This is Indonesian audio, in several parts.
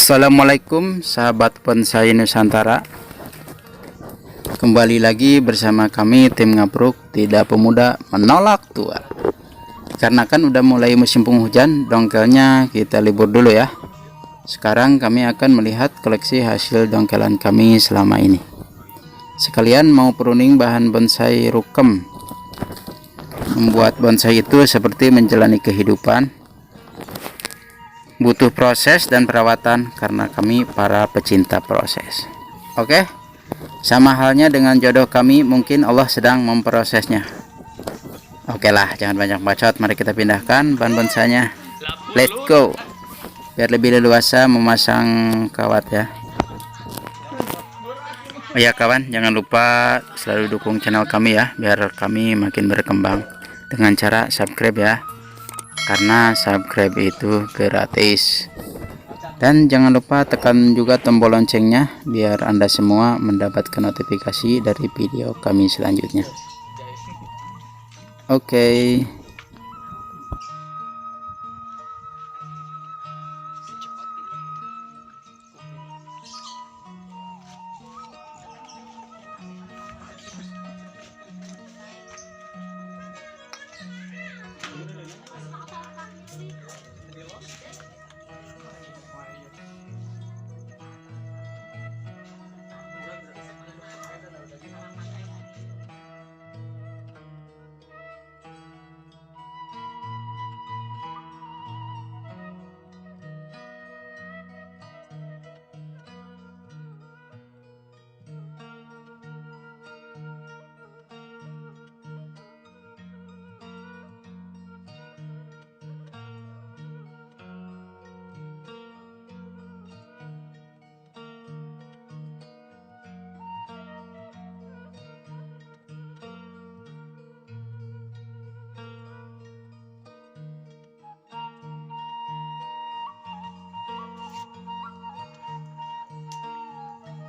Assalamualaikum sahabat bonsai Nusantara. Kembali lagi bersama kami tim Ngapruk Tidak Pemuda Menolak Tua. Karena kan udah mulai musim penghujan, dongkelnya kita libur dulu ya. Sekarang kami akan melihat koleksi hasil dongkelan kami selama ini. Sekalian mau pruning bahan bonsai rukem. Membuat bonsai itu seperti menjalani kehidupan, butuh proses dan perawatan karena kami para pecinta proses. Oke, sama halnya dengan jodoh kami, mungkin Allah sedang memprosesnya. Oke lah, jangan banyak bacot, mari kita pindahkan bahan bonsainya. Let's go, biar lebih leluasa memasang kawat ya. Oh ya kawan, jangan lupa selalu dukung channel kami ya, biar kami makin berkembang dengan cara subscribe ya, karena subscribe itu gratis. Dan jangan lupa tekan juga tombol loncengnya biar Anda semua mendapatkan notifikasi dari video kami selanjutnya. Oke.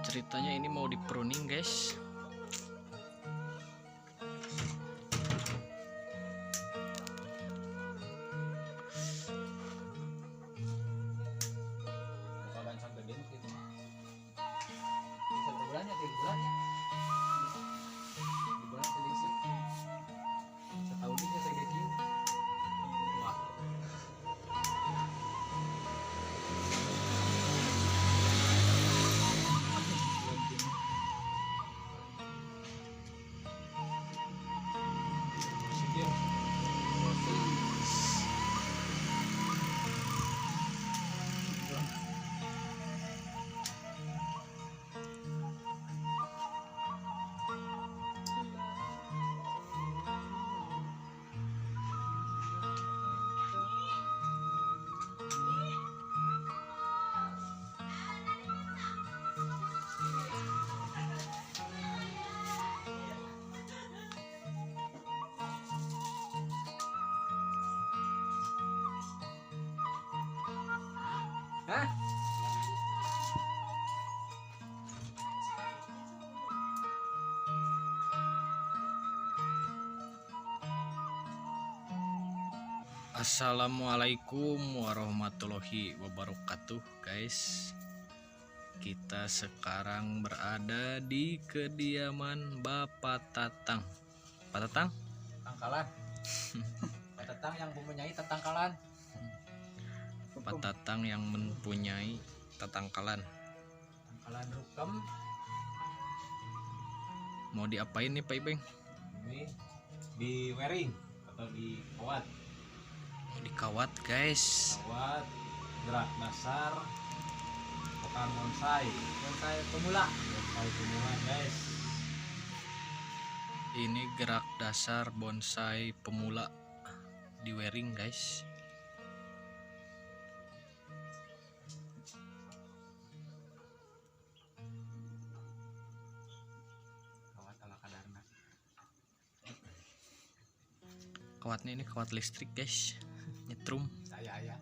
Ceritanya ini mau di pruning guys. Hah? Assalamualaikum warahmatullahi wabarakatuh guys. Kita sekarang berada di kediaman Bapak Tatang. Pak Tatang? Tangkalan. Pak Tatang yang mempunyai tatangkalan. Pak Tatang yang mempunyai tatangkalan. Tangkalan rukem. Mau diapain nih Pak Ibeng? Ini di wearing atau di kawat. Mau dikawat guys. Kawat gerak dasar bukan bonsai. Bonsai pemula. Bonsai pemula guys. Ini gerak dasar bonsai pemula di wearing guys. Kawat ala kadarna. Kawatnya ini kawat listrik guys, nyetrum. Saya ya.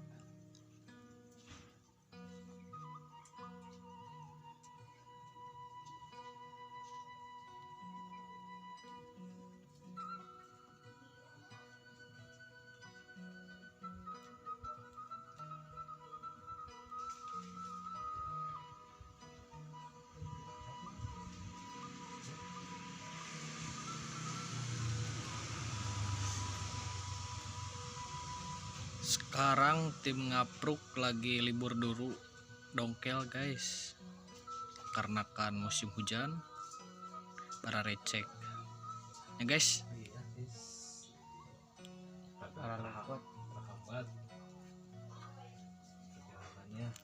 Sekarang tim ngapruk lagi libur dulu dongkel guys, karena kan musim hujan para recek ya guys. Iya, guys. Rahabat. Perjalanannya.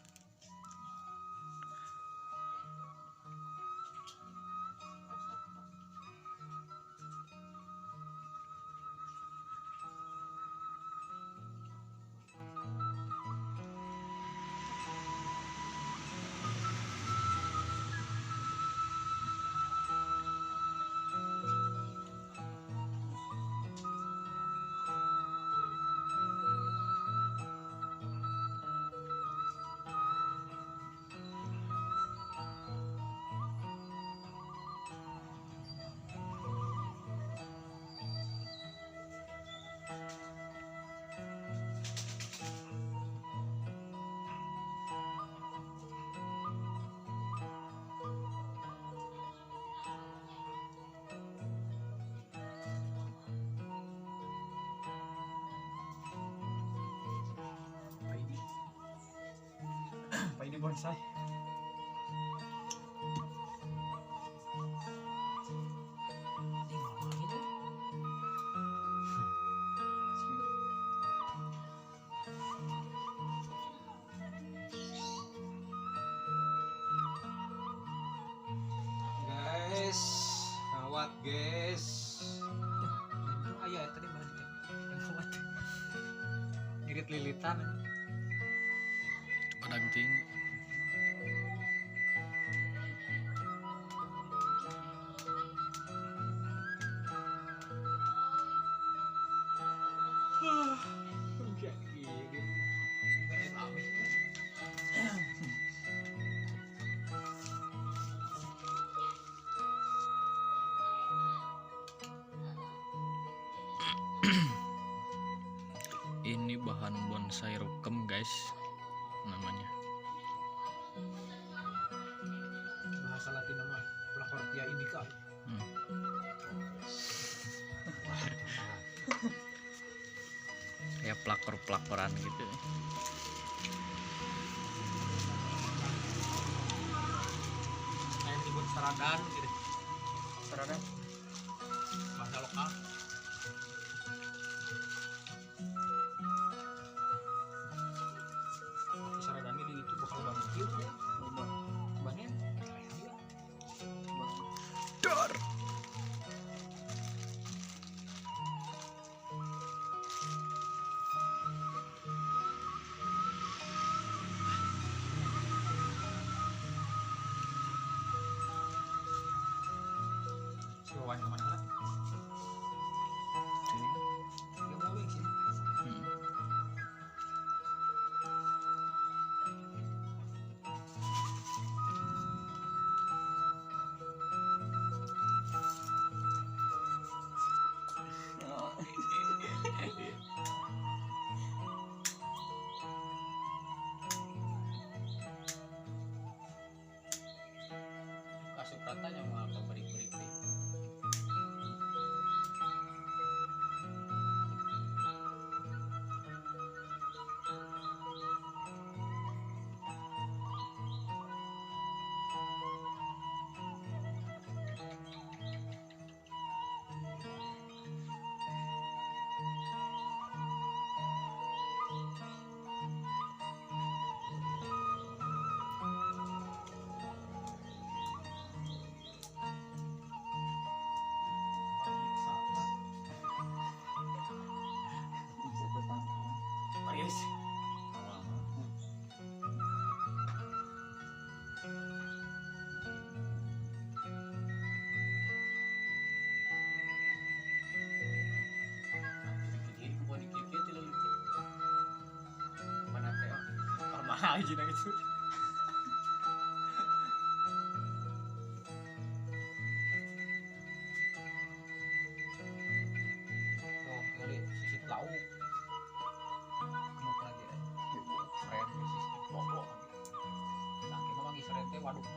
Apa ini bonsai? Guys, awat guys. Ayah tadi balik yang awat. Irit lilitan. Padang ting ini bahan bonsai rukem guys namanya. Bahasa Latin nama Plakortia indica. Kayak pelakor-pelakoran gitu. Yang disebut saradan gitu. Saradan bahasa lokal. Saradan ini itu bakal banget gitu ya. Banyak. Dor. Siwawan kemana lah? Dia mau lagi sih. Kasih katanya mau apa beri-beri. Paris. Jadi aku buat dikit itu lalu. Mana teh? Parmah aja nang itu. Oh, kali sisit lauk. Gemuk lagi ya. Seret sisit pokok. Nah, kita manggil seret teh waduk.